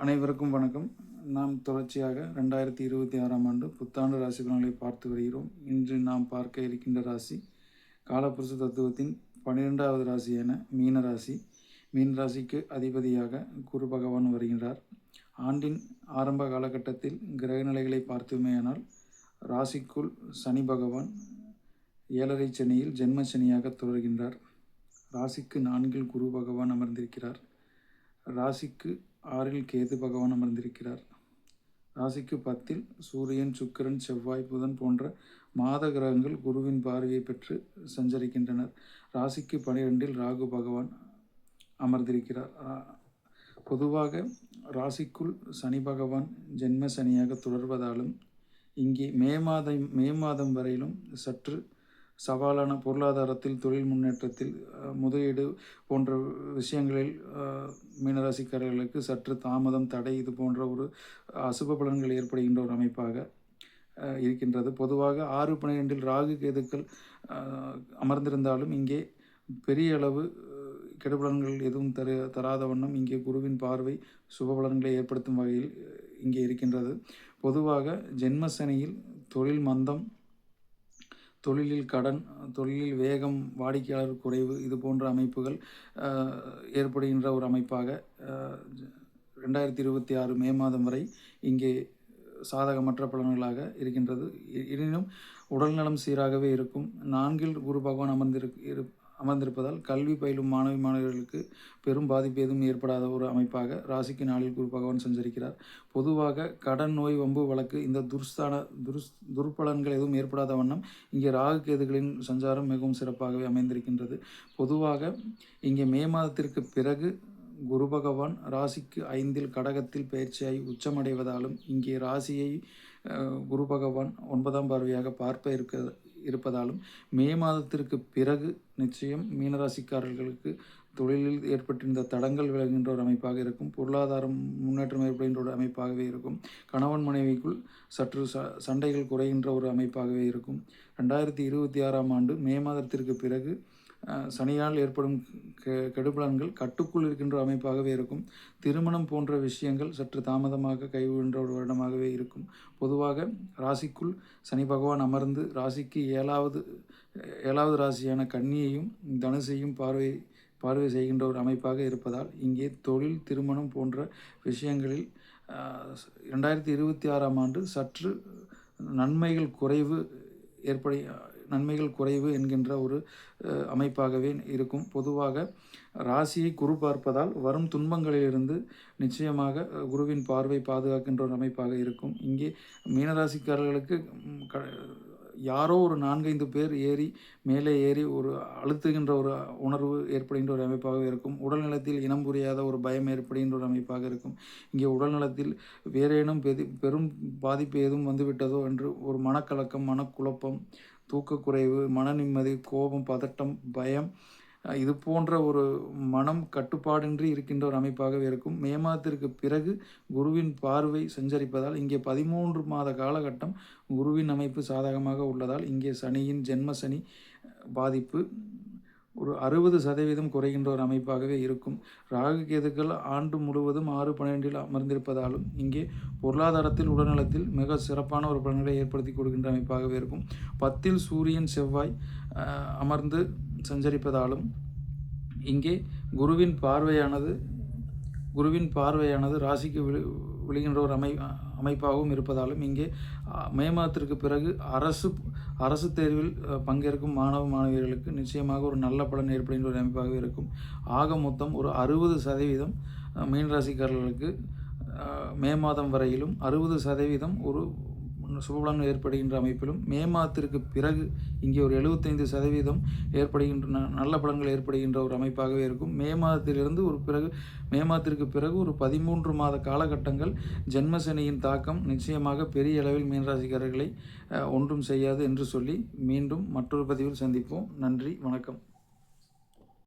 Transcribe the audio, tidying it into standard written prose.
அனைவருக்கும் வணக்கம். நாம் தொடர்ச்சியாக 2026ஆம் ஆண்டு புத்தாண்டு ராசி பலன்களை பார்த்து வருகிறோம். இன்று நாம் பார்க்க இருக்கின்ற ராசி காலப்புருஷ தத்துவத்தின் 12வது ராசியான மீன ராசி. மீன ராசிக்கு அதிபதியாக குரு பகவான் வருகின்றார். ஆண்டின் ஆரம்ப காலகட்டத்தில் கிரக நிலைகளை பார்த்தோமேயானால் ராசிக்குள் சனி பகவான் 7.5 சனியில் ஜென்ம சனியாக தொடர்கின்றார். ராசிக்கு 4 குரு பகவான் அமர்ந்திருக்கிறார். ராசிக்கு 6 கேது பகவான் அமர்ந்திருக்கிறார். ராசிக்கு 10 சூரியன், சுக்கிரன், செவ்வாய், புதன் போன்ற மாத கிரகங்கள் குருவின் பார்வையை பெற்று சஞ்சரிக்கின்றனர். ராசிக்கு 12 ராகு பகவான் அமர்ந்திருக்கிறார். பொதுவாக ராசிக்குள் சனி பகவான் ஜென்ம சனியாக தொடர்வதாலும் இங்கே மே மாதம் வரையிலும் சற்று சவாலான பொருளாதாரத்தில், தொழில் முன்னேற்றத்தில், முதலீடு போன்ற விஷயங்களில் மீனராசிக்காரர்களுக்கு சற்று தாமதம், தடை இது போன்ற ஒரு அசுப பலன்கள் ஏற்படுகின்ற ஒரு அமைப்பாக இருக்கின்றது. பொதுவாக 6-12 ராகு கேதுக்கள் அமர்ந்திருந்தாலும் இங்கே பெரிய அளவு கெடுபலன்கள் எதுவும் தராத வண்ணம் இங்கே குருவின் பார்வை சுபபலன்களை ஏற்படுத்தும் வகையில் இங்கே இருக்கின்றது. பொதுவாக ஜென்மசனியில் தொழில் மந்தம், தொழிலில் கடன், தொழிலில் வேகம், வாடிக்கையாளர் குறைவு இது போன்ற அமைப்புகள் ஏற்படுகின்ற ஒரு அமைப்பாக 2026 மே மாதம் வரை இங்கே சாதகமற்ற பலன்களாக இருக்கின்றது. எனினும் உடல்நலம் சீராகவே இருக்கும். 4 குரு பகவான் அமர்ந்திருப்பதால் கல்வி பயிலும் மாணவியர்களுக்கு பெரும் பாதிப்பு எதுவும் ஏற்படாத ஒரு அமைப்பாக ராசிக்கு 4 குரு பகவான் சஞ்சரிக்கிறார். பொதுவாக கடன், நோய், வம்பு வழக்கு இந்த துர்பலன்கள் எதுவும் ஏற்படாத வண்ணம் இங்கே ராகு கேதுகளின் சஞ்சாரம் மிகவும் சிறப்பாகவே அமைந்திருக்கின்றது. பொதுவாக இங்கே மே மாதத்திற்கு பிறகு குரு பகவான் ராசிக்கு 5 கடகத்தில் பயிற்சியாகி உச்சமடைவதாலும் இங்கே ராசியை குரு பகவான் 9ஆம் பார்வையாக இருப்பதாலும் மே மாதத்திற்கு பிறகு நிச்சயம் மீனராசிக்காரர்களுக்கு தொழிலில் ஏற்பட்டிருந்த தடங்கள் விலகின்ற ஒரு அமைப்பாக இருக்கும். பொருளாதாரம் முன்னேற்றம் ஏற்படுகின்ற ஒரு அமைப்பாகவே இருக்கும். கணவன் மனைவிக்குள் சற்று சண்டைகள் குறைகின்ற ஒரு அமைப்பாகவே இருக்கும். 2026ஆம் ஆண்டு மே மாதத்திற்கு பிறகு சனியால் ஏற்படும் கெடுபலன்கள் கட்டுக்குள் இருக்கின்ற அமைப்பாகவே இருக்கும். திருமணம் போன்ற விஷயங்கள் சற்று தாமதமாக கைவிடுகின்ற ஒரு வருடமாகவே இருக்கும். பொதுவாக ராசிக்குள் சனி பகவான் அமர்ந்து ராசிக்கு 7வது ராசியான கன்னியையும் தனுசையும் பார்வை செய்கின்ற ஒரு அமைப்பாக இருப்பதால் இங்கே தொழில், திருமணம் போன்ற விஷயங்களில் 2026ஆம் ஆண்டு சற்று நன்மைகள் குறைவு என்கின்ற ஒரு அமைப்பாகவே இருக்கும். பொதுவாக ராசியை குரு பார்ப்பதால் வரும் துன்பங்களிலிருந்து நிச்சயமாக குருவின் பார்வை பாதுகாக்கின்ற ஒரு அமைப்பாக இருக்கும். இங்கே மீனராசிக்காரர்களுக்கு யாரோ ஒரு 4-5 பேர் மேலே ஏறி ஒரு அழுத்துகின்ற ஒரு உணர்வு ஏற்படுகின்ற ஒரு அமைப்பாக இருக்கும். உடல்நலத்தில் இனம் புரியாத ஒரு பயம் ஏற்படுகின்ற ஒரு அமைப்பாக இருக்கும். இங்கே உடல்நலத்தில் வேறேனும் பெரும் பாதிப்பு எதுவும் வந்துவிட்டதோ என்று ஒரு மனக்கலக்கம், மனக்குழப்பம், தூக்கக்குறைவு, மன நிம்மதி, கோபம், பதட்டம், பயம் இது போன்ற ஒரு மனம் கட்டுப்பாடின்றி இருக்கின்ற ஒரு அமைப்பாகவே இருக்கும். மே மாதத்திற்கு பிறகு குருவின் பார்வை சஞ்சரிப்பதால் இங்கே 13 மாத காலகட்டம் குருவின் அமைப்பு சாதகமாக உள்ளதால் இங்கே சனியின் ஜென்ம சனி பாதிப்பு ஒரு 60% குறைகின்ற ஒரு அமைப்பாகவே இருக்கும். ராகு கேதுக்கள் ஆண்டு முழுவதும் 6-12 அமர்ந்திருப்பதாலும் இங்கே பொருளாதாரத்தில், உடல்நலத்தில் மிக சிறப்பான ஒரு பலன்களை ஏற்படுத்தி கொடுக்கின்ற அமைப்பாகவே இருக்கும். 10 சூரியன், செவ்வாய் அமர்ந்து சஞ்சரிப்பதாலும் இங்கே குருவின் பார்வையானது ராசிக்கு விழுகின்ற ஒரு அமைப்பாகவும் இருப்பதாலும் இங்கே மே மாதத்திற்கு பிறகு அரசு தேர்வில் பங்கேற்கும் மாணவியர்களுக்கு நிச்சயமாக ஒரு நல்ல பலன் ஏற்படுகின்ற ஒரு அமைப்பாகவே இருக்கும். ஆக மொத்தம் ஒரு 60% மீனராசிக்காரர்களுக்கு மே மாதம் வரையிலும் 60% ஒரு சுபபலன் ஏற்படுகின்ற அமைப்பிலும் மே மாதத்திற்கு பிறகு இங்கே ஒரு 75% ஏற்படுகின்ற நல்ல பலன்கள் ஏற்படுகின்ற ஒரு அமைப்பாகவே இருக்கும். மே மாதத்திற்கு பிறகு ஒரு 13 மாத காலகட்டங்கள் ஜென்மசனியின் தாக்கம் நிச்சயமாக பெரிய அளவில் மீனராசிக்காரர்களை ஒன்றும் செய்யாது என்று சொல்லி மீண்டும் மற்றொரு பதிவில் சந்திப்போம். நன்றி, வணக்கம்.